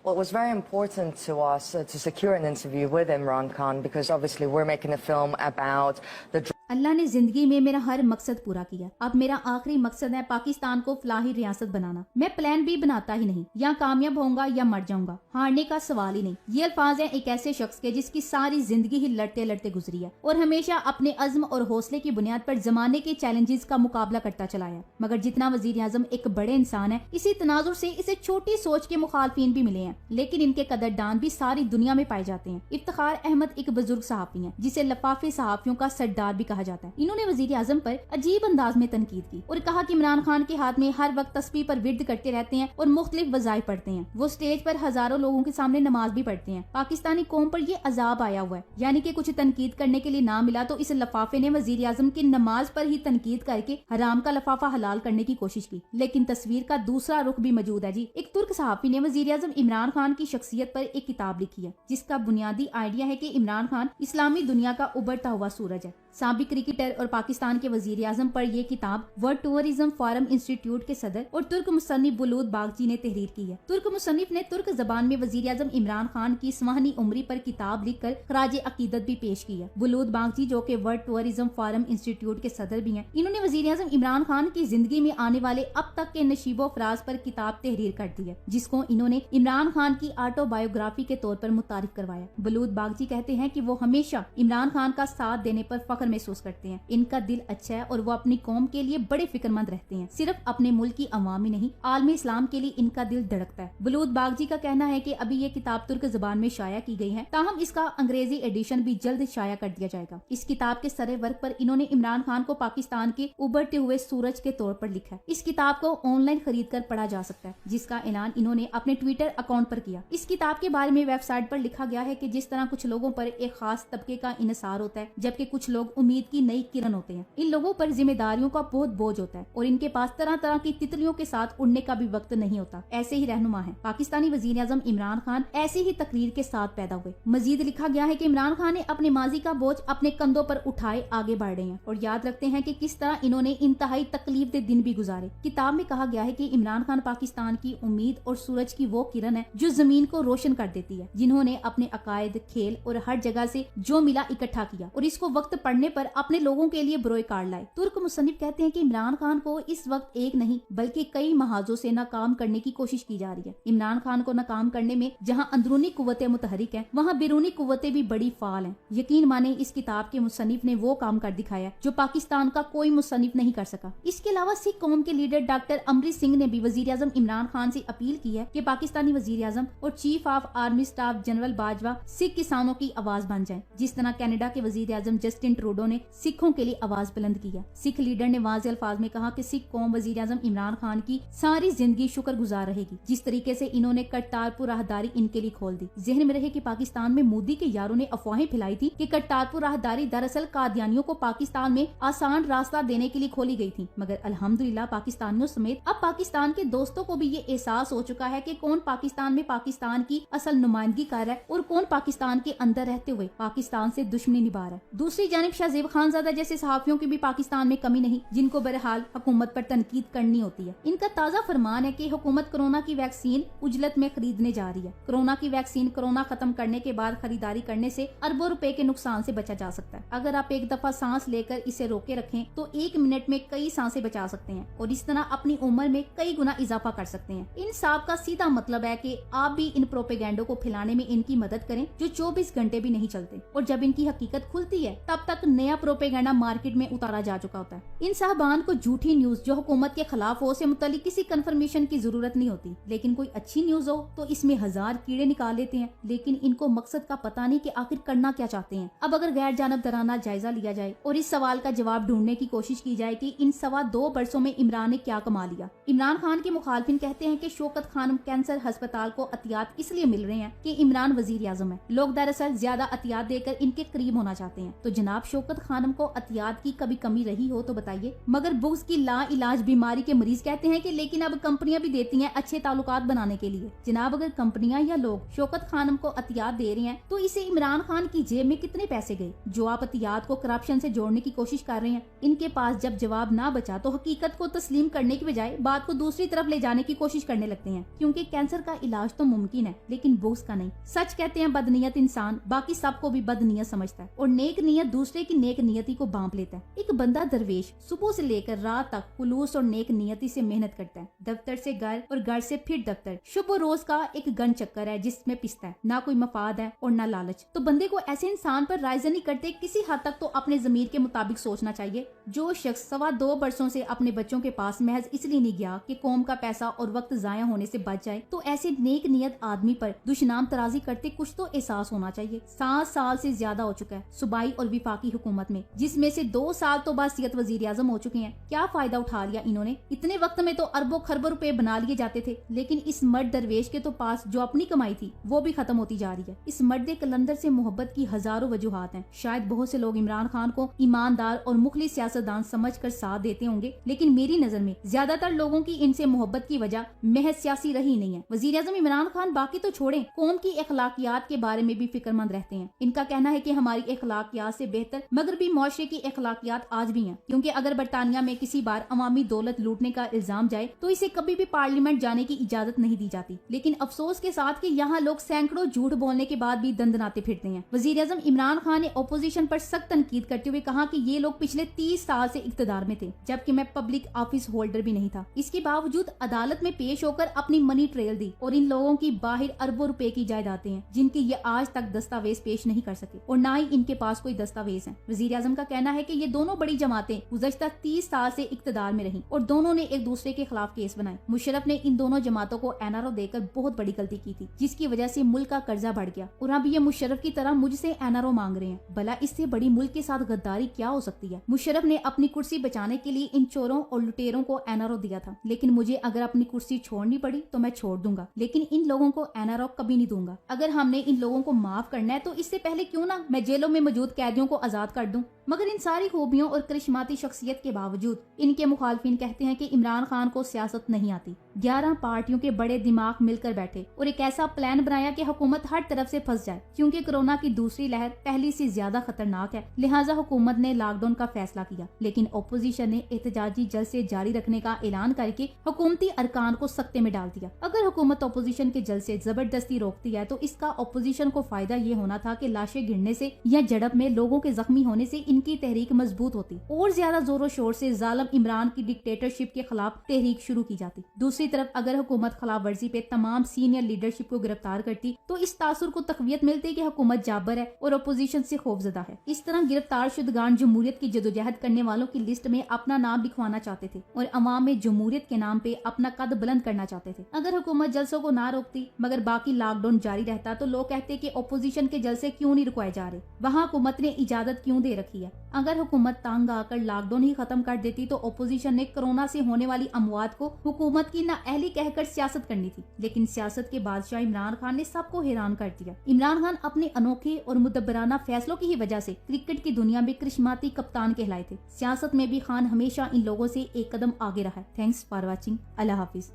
Well, it was very important to us to secure an interview with Imran Khan because obviously we're making a film about the अल्लाह ने जिंदगी में मेरा हर मकसद पूरा किया। अब मेरा आखिरी मकसद है पाकिस्तान को फलाही रियासत बनाना। मैं प्लान भी बनाता ही नहीं, या कामयाब होऊंगा या मर जाऊंगा, हारने का सवाल ही नहीं। ये अल्फाज हैं एक ऐसे शख्स के जिसकी सारी जिंदगी ही लड़ते लड़ते गुजरी है और हमेशा अपने अज़्म और हौसले की बुनियाद पर जमाने के चैलेंजेस का मुकाबला करता चला है। मगर जितना वजीर आजम एक बड़े इंसान है, इसी तनाजुर से इसे छोटी सोच के मुखालफिन भी मिले हैं, लेकिन इनके कदरदान भी सारी दुनिया में पाए जाते हैं। इफ्तिखार अहमद एक बुजुर्ग सहाफी है जिसे लफाफे सहाफियों का सरदार भी कहा जाता है। इन्होंने वजीर आजम पर अजीब अंदाज में तनकीद की और कहा कि इमरान खान के हाथ में हर वक्त तस्बीह पर विर्द करते रहते हैं और मुख्तलिफ वज़ाइफ पढ़ते हैं। वो स्टेज पर हजारों लोगों के सामने नमाज भी पढ़ते हैं। पाकिस्तानी कौम पर ये अजाब आया हुआ है, यानी कि कुछ तनकीद करने के लिए ना मिला तो इस लफाफे ने वजीर आजम की नमाज पर ही तनकीद करके हराम का लफाफा हलाल करने की कोशिश की। लेकिन तस्वीर का दूसरा रुख भी मौजूद है जी। एक तुर्क सहाफी ने वजीर आजम इमरान खान की शख्सियत पर एक किताब लिखी है जिसका बुनियादी आइडिया है कि इमरान खान इस्लामी दुनिया का उभरता हुआ सूरज है। साबिक क्रिकेटर और पाकिस्तान के वजीर आजम पर यह किताब वर्ल्ड टूरिज्म फोरम इंस्टीट्यूट के सदर और तुर्क मुसन्निफ बुलूद बागची ने तहरीर की है। तुर्क मुसन्निफ ने तुर्क जबान में वजीर आजम इमरान खान की सुहानी उम्री पर किताब लिखकर खराज अकीदत भी पेश की है। बुलूद बागची जो कि वर्ल्ड टूरिज्म फोरम इंस्टीट्यूट के सदर भी हैं, इन्होंने वजीर आजम इमरान खान की जिंदगी में आने वाले अब तक के नशीबो फराज पर किताब तहरीर कर दी है, जिसको इन्होंने इमरान खान की ऑटोबायोग्राफी के तौर पर मुतारिफ करवाया। बुलूद बागची कहते हैं कि वो हमेशा इमरान खान का साथ देने पर फख्र महसूस करते हैं। इनका दिल अच्छा है और वो अपनी कौम के लिए बड़े फिक्रमंद रहते हैं। सिर्फ अपने मुल्क की अवाम ही नहीं, आलमी इस्लाम के लिए इनका दिल धड़कता है। बुलूद बागची का कहना है कि अभी ये किताब तुर्क जबान में शाया की गई है, ताहम इसका अंग्रेजी एडिशन भी जल्द शाया कर दिया जाएगा। इस किताब के सरे वर्क पर इन्होंने इमरान खान को पाकिस्तान के उभरते हुए सूरज के तौर पर लिखा है। इस किताब को ऑनलाइन खरीद कर पढ़ा जा सकता है, जिसका ऐलान इन्होंने अपने ट्विटर अकाउंट पर किया। इस किताब के बारे में वेबसाइट पर लिखा गया है कि जिस तरह कुछ लोगों पर एक खास तबके का इन्हिसार होता है, जबकि कुछ लोग उम्मीद की नई किरण होते हैं, इन लोगों पर जिम्मेदारियों का बहुत बोझ होता है और इनके पास तरह तरह की तितलियों के साथ उड़ने का भी वक्त नहीं होता। ऐसे ही रहनुमा है पाकिस्तानी वजीर आजम इमरान खान, ऐसे ही तकरीर के साथ पैदा हुए। मजीद लिखा गया है कि इमरान खान ने अपने माजी का बोझ अपने कंधों पर उठाए आगे बढ़ रहे हैं और याद रखते हैं कि किस तरह इन्होंने इंतहाई तकलीफ दे दिन भी गुजारे। किताब में कहा गया है कि इमरान खान पाकिस्तान की उम्मीद और सूरज की वो किरण है जो जमीन को रोशन कर देती है, जिन्होंने अपने अकायद, खेल और हर जगह से जो मिला इकट्ठा किया और इसको वक्त पड़ने पर अपने लोगों के लिए बरोए कार लाए। तुर्क मुसन्निफ कहते हैं कि इमरान खान को इस वक्त एक नहीं बल्कि कई महाजों से नाकाम करने की कोशिश की जा रही है। इमरान खान को नाकाम करने में जहां अंदरूनी कुव्वतें मुतहरिक हैं, वहां बैरूनी कुव्वतें भी बड़ी फाल हैं। यकीन माने इस किताब के मुसन्निफ ने वो काम कर दिखाया जो पाकिस्तान का कोई मुसन्निफ नहीं कर सका। इसके अलावा सिख कौम के लीडर डॉक्टर अमरीत सिंह ने भी वजीर आजम इमरान खान से अपील की है कि पाकिस्तानी वजीर आजम और chief of army staff general Bajwa Sikh किसानों की आवाज बन जाए, जिस तरह कनाडा के वजीर आजम जस्टिन ट्रूडो ने सिखों के लिए आवाज बुलंद की है। सिख लीडर ने वाज़े अल्फाज में कहा कि सिख कौम वजीर आजम इमरान खान की सारी जिंदगी शुक्र गुजार रहेगी, जिस तरीके से इन्होंने करतारपुर राहदारी इनके लिए खोल दी। जहन में रहे कि पाकिस्तान में मोदी के यारों ने अफवाहें फैलाई थी कि करतारपुर राहदारी दरअसल कादियानियों को पाकिस्तान में आसान रास्ता देने के लिए खोली गई थी, मगर अल्हम्दुलिल्लाह पाकिस्तानियों समेत अब पाकिस्तान के दोस्तों को भी ये एहसास हो चुका है कि कौन पाकिस्तान में पाकिस्तान की असल नुमाइंदगी कर रहा है और कौन पाकिस्तान के अंदर रहते हुए पाकिस्तान से दुश्मनी निभा रहा है। दूसरी जानिब शाहजेब खानजादा जैसे सहाफियों की भी पाकिस्तान में कमी नहीं, जिनको बहरहाल हुकूमत पर तनकीद करनी होती है। इनका ताज़ा फरमान है कि हुकूमत कोरोना की वैक्सीन उजलत में खरीदने जा रही है। कोरोना की वैक्सीन कोरोना खत्म करने के बाद खरीदारी करने से अरबों रुपए के नुकसान से बचा जा सकता है। अगर आप एक दफा सांस लेकर इसे रोके रखें तो 1 मिनट में कई सांसें बचा सकते हैं और इस तरह अपनी उम्र में कई गुना इजाफा कर सकते हैं। इन साहब का सीधा मतलब है कि आप भी इन प्रोपेगेंडो को फैलाने में इनकी मदद करें जो 24 घंटे भी नहीं चलते, और जब इनकी हकीकत खुलती है तब तक नया प्रोपेगेंडा मार्केट में उतारा जा चुका होता है। इन साहबान को झूठी न्यूज जो हुकूमत के खिलाफ हो से मुतल्लिक किसी कंफर्मेशन की जरूरत नहीं होती, लेकिन कोई अच्छी न्यूज हो तो इसमें 1000 कीड़े निकाल लेते हैं, लेकिन इनको मकसद का पता नहीं कि आखिर करना क्या चाहते हैं। अब अगर गैर जानबदाराना जायजा लिया जाए और इस सवाल का जवाब ढूंढने की कोशिश की जाए कि इन 2.25 बरसों में इमरान ने क्या कमा लिया। इमरान खान के मुखालफिन कहते हैं कि शौकत खानम कैंसर अस्पताल को अतियात इसलिए मिल रहे हैं कि इमरान वजीर आजम है। लोग दरअसल ज्यादा अतियात देकर इनके करीब होना चाहते हैं। तो जनाब शौकत खानम को अतियात की कभी कमी रही हो तो बताइए। मगर बुग्स की ला इलाज बीमारी के मरीज कहते हैं कि लेकिन अब कंपनियां भी देती हैं अच्छे ताल्लुकात बनाने के लिए। जनाब, अगर कंपनियां या लोग शौकत खानम को अतियात दे रहे हैं तो इसे इमरान खान की जेब में कितने पैसे गए जो आप अतियात को करप्शन से जोड़ने की कोशिश कर रहे हैं। इनके पास जब जवाब ना बचा तो हकीकत को तस्लीम करने की बजाय बात को दूसरी तरफ ले जाने की कोशिश करने लगते हैं, क्योंकि कैंसर का इलाज तो मुमकिन है लेकिन बुग्स का नहीं। सच कहते हैं बदनीयत इंसान बाकी सबको भी बदनीयत समझता है और नेक नियत दूसरे की नेक नियति को बांप लेता है। एक बंदा दरवेश सुबह से लेकर रात तक खुलूस और नेक नियति से मेहनत करता है, दफ्तर से घर और घर से फिर दफ्तर, शुभ रोज का एक गन चक्कर है जिसमें पिसता है, ना कोई मफाद है और ना लालच। तो बंदे को ऐसे इंसान पर राइज नहीं करते, किसी हद तक तो अपने जमीर के मुताबिक सोचना चाहिए। जो शख्स 2.25 बरसों से अपने बच्चों के पास महज इसलिए नहीं गया कि कौम का पैसा और वक्त जाया होने से बच जाए, तो ऐसे नेक नियत आदमी पर दुश्मनाम तराजी करते कुछ तो एहसास होना चाहिए। 7 साल से ज्यादा हो चुका है सूबाई और विफाकी हुकूमत में, जिसमें से 2 साल तो बासियत वजीर आजम हो चुके हैं। क्या फायदा उठा लिया इन्होंने? इतने वक्त में तो अरबों खरबों रुपए बना लिए जाते थे, लेकिन इस मर्द दरवेश के तो पास जो अपनी कमाई थी वो भी खत्म होती जा रही है। इस मर्द कलंदर से मोहब्बत की हजारों वजूहात हैं। शायद बहुत से लोग इमरान खान को ईमानदार और मुखलिस सियासतदान समझकर साथ देते होंगे, लेकिन मेरी नजर में ज्यादातर लोगों की इनसे मोहब्बत की वजह महज सियासी रही नहीं है। वजीर आजम इमरान खान बाकी तो छोड़ें, कौम की अखलाकियात के बारे में भी फिक्रमंद रहते हैं। इनका कहना है कि हमारी अखलाकियात से बेहतर मगरबी मुआशरे की अखलाकियात आज भी हैं, क्योंकि अगर बरतानिया में किसी बार अवामी दौलत लूटने का इल्जाम जाए तो इसे कभी भी पार्लियामेंट जाने की इजाजत नहीं दी जाती। लेकिन अफसोस के साथ कि यहाँ लोग सैकड़ों झूठ बोलने के बाद भी दंदनाते फिरते हैं। वजीर आजम इमरान खान ने ओपोजिशन पर सख्त तनकीद करते हुए कहा कि ये लोग पिछले 30 साल से इक्तदार में थे, जबकि मैं पब्लिक ऑफिस होल्डर भी नहीं था। इसके बावजूद अदालत में पेश होकर अपनी मनी ट्रेल दी और इन लोगों की बाहर अरबों रुपए की जायदादें हैं जिनके ये आज तक दस्तावेज पेश नहीं कर सके और ना ही इनके पास कोई दस्तावेज है। वजीर आजम का कहना है कि ये दोनों बड़ी जमातें गुज़श्ता 30 साल से इक्तदार में रही और दोनों ने एक दूसरे के खिलाफ केस बनाए। मुशर्रफ ने इन दोनों जमातों को एनआरओ देकर बहुत बड़ी गलती की थी, जिसकी वजह से मुल्क का कर्जा बढ़ गया और अब ये मुशर्रफ की तरह मुझसे एनआरओ मांग रहे हैं। भला इससे बड़ी मुल्क के साथ गद्दारी क्या हो सकती है? मुशर्रफ ने अपनी कुर्सी बचाने के लिए इन चोरों और लुटेरों को एनआरओ दिया था, लेकिन मुझे अगर अपनी कुर्सी छोड़नी पड़ी तो मैं छोड़ दूंगा, लेकिन इन लोगों को एनआरओ कभी नहीं दूंगा। अगर हमने इन लोगों को माफ करना है तो इससे पहले क्यों ना मैं जेलों में मौजूद कैदियों को आजाद कर दूं। मगर इन सारी खूबियों और करिश्माती शख्सियत के बावजूद इनके मुखालफिन कहते हैं कि इमरान खान को सियासत नहीं आती। 11 पार्टियों के बड़े दिमाग मिलकर बैठे और एक ऐसा प्लान बनाया कि हुकूमत हर तरफ से फंस जाए, क्योंकि कोरोना की दूसरी लहर पहली से ज्यादा खतरनाक है। लिहाजा हुकूमत ने लॉकडाउन का फैसला किया, लेकिन ओपोजिशन ने एहतजाजी जलसे जारी रखने का ऐलान करके हुकूमती अरकान को सख्ते में डाल दिया। अगर हुकूमत ओपोजिशन के जलसे जबरदस्ती रोकती है तो इसका ओपोजिशन को फायदा ये होना था कि लाशें गिरने से या झड़प में लोगों के जख्मी होने से इनकी तहरीक मजबूत होती और ज्यादा जोरों शोर से जालिम इमरान की डिक्टेटरशिप के खिलाफ तहरीक शुरू की जाती। दूसरी तरफ अगर हुकूमत खिलाफ वर्जी पे तमाम सीनियर लीडरशिप को गिरफ्तार करती तो इस तासुर को तकवीयत मिलती कि हुकूमत जाबर है और अपोजिशन से खौफजदा है। इस तरह गिरफ्तार शुदगान जमहूरियत की जदोजहद करने वालों की लिस्ट में अपना नाम लिखवाना चाहते थे और अवाम में जमहूरियत के नाम पे अपना कद बुलंद करना चाहते थे। अगर हुकूमत जलसों को ना रोकती मगर बाकी लॉकडाउन जारी रहता तो लोग कहते कि ओपोजिशन के जलसे क्यों नहीं रुकवाए जा रहे, वहाँ हुकूमत ने इजाजत क्यों दे रखी है। अगर हुकूमत तंग आकर लॉकडाउन ही खत्म कर देती तो ओपोजिशन ने कोरोना से होने वाली अमवात को हुकूमत की नाअहली कहकर सियासत करनी थी, लेकिन सियासत के बादशाह इमरान खान ने सबको हैरान कर दिया। इमरान खान अपने अनोखे और मुदब्बराना फैसलों की ही वजह से क्रिकेट की दुनिया में करिश्माती कप्तान कहलाए थे। सियासत में भी खान हमेशा इन लोगों से एक कदम आगे रहा है। Thanks for watching. Allah Hafiz.